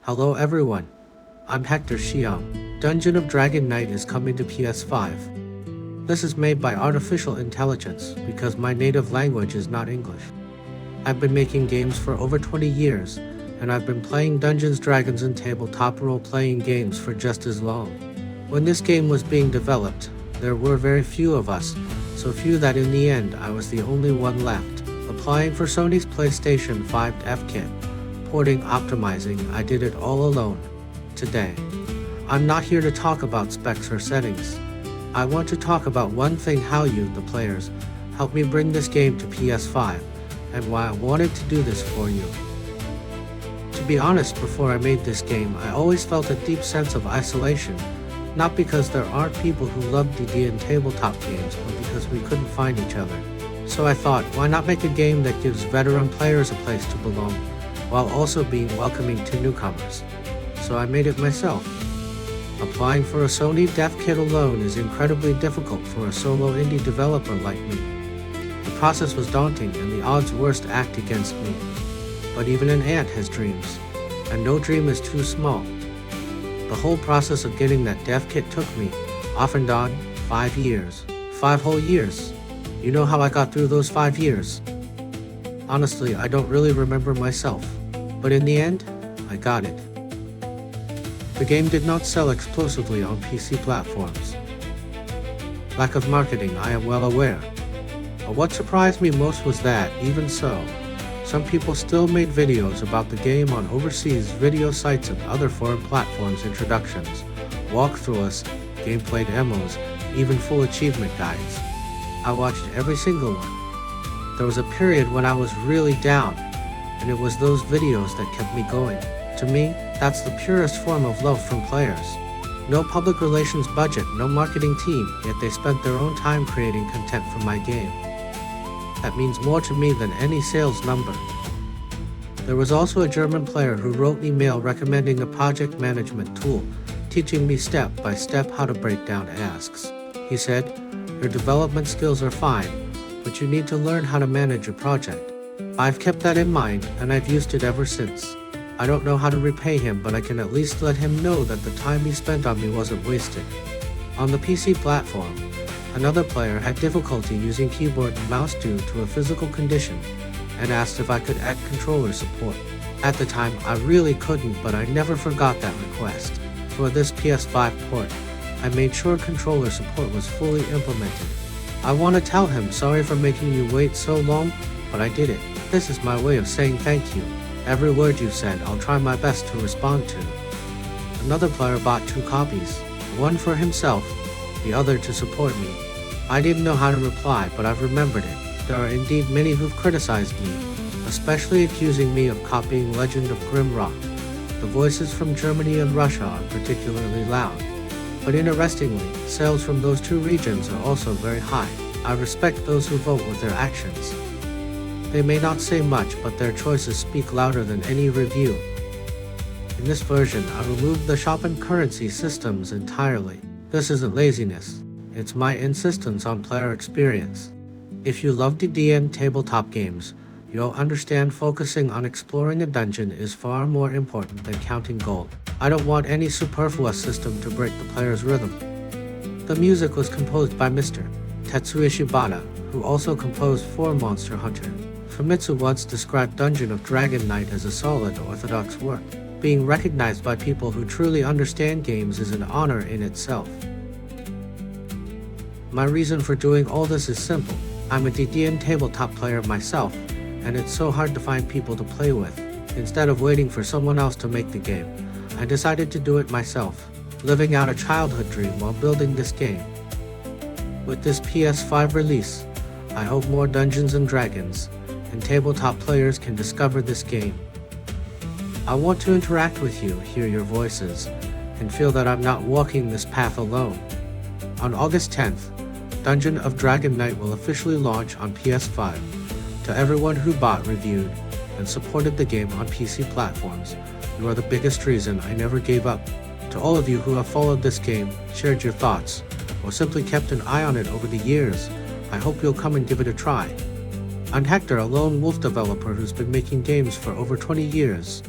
Hello everyone, I'm Hector Xiang. Dungeon of Dragon Knight is coming to PS5. This is made by artificial intelligence because my native language is not English. I've been making games for over 20 years, and I've been playing Dungeons, Dragons, and tabletop role-playing games for just as long. When this game was being developed, there were very few of us, so few that in the end I was the only one left. Applying for Sony's PlayStation 5 dev kit, porting, optimizing, I did it all alone. Today, I'm not here to talk about specs or settings. I want to talk about one thing: how you, the players, helped me bring this game to PS5, and why I wanted to do this for you. To be honest, before I made this game, I always felt a deep sense of isolation, not because there aren't people who love DD and tabletop games, but because we couldn't find each other. So I thought, why not make a game that gives veteran players a place to belong, while also being welcoming to newcomers. So I made it myself. Applying for a Sony dev kit alone is incredibly difficult for a solo indie developer like me. The process was daunting and the odds were stacked against me. But even an ant has dreams, and no dream is too small. The whole process of getting that dev kit took me, off and on, 5 years. 5 whole years. You know how I got through those 5 years? Honestly, I don't really remember myself, but in the end, I got it. The game did not sell exclusively on PC platforms. Lack of marketing, I am well aware. But what surprised me most was that, even so, some people still made videos about the game on overseas video sites and other foreign platforms, introductions, walkthroughs, gameplay demos, even full achievement guides. I watched every single one. There was a period when I was really down, and it was those videos that kept me going. To me, that's the purest form of love from players. No public relations budget, no marketing team, yet they spent their own time creating content for my game. That means more to me than any sales number. There was also a German player who wrote me mail recommending a project management tool, teaching me step by step how to break down asks. He said, "Your development skills are fine, but you need to learn how to manage a project." I've kept that in mind, and I've used it ever since. I don't know how to repay him, but I can at least let him know that the time he spent on me wasn't wasted. On the PC platform, another player had difficulty using keyboard and mouse due to a physical condition, and asked if I could add controller support. At the time, I really couldn't, but I never forgot that request. For this PS5 port, I made sure controller support was fully implemented. I want to tell him sorry for making you wait so long, but I did it. This is my way of saying thank you. Every word you said, I'll try my best to respond to. Another player bought 2 copies, one for himself, the other to support me. I didn't know how to reply, but I've remembered it. There are indeed many who've criticized me, especially accusing me of copying Legend of Grimrock. The voices from Germany and Russia are particularly loud. But interestingly, sales from those 2 regions are also very high. I respect those who vote with their actions. They may not say much, but their choices speak louder than any review. In this version, I removed the shop and currency systems entirely. This isn't laziness, it's my insistence on player experience. If you love DD and tabletop games, you'll understand focusing on exploring a dungeon is far more important than counting gold. I don't want any superfluous system to break the player's rhythm. The music was composed by Mr. Tetsuya Shibata, who also composed for Monster Hunter. Famitsu once described Dungeon of Dragon Knight as a solid, orthodox work. Being recognized by people who truly understand games is an honor in itself. My reason for doing all this is simple. I'm a DD and tabletop player myself, and it's so hard to find people to play with. Instead of waiting for someone else to make the game, I decided to do it myself, living out a childhood dream while building this game. With this PS5 release, I hope more Dungeons and Dragons and tabletop players can discover this game. I want to interact with you, hear your voices, and feel that I'm not walking this path alone. On August 10th, Dungeon of Dragon Knight will officially launch on PS5. To everyone who bought, reviewed, and supported the game on PC platforms, you are the biggest reason I never gave up. To all of you who have followed this game, shared your thoughts, or simply kept an eye on it over the years, I hope you'll come and give it a try. I'm Hector, a lone wolf developer who's been making games for over 20 years.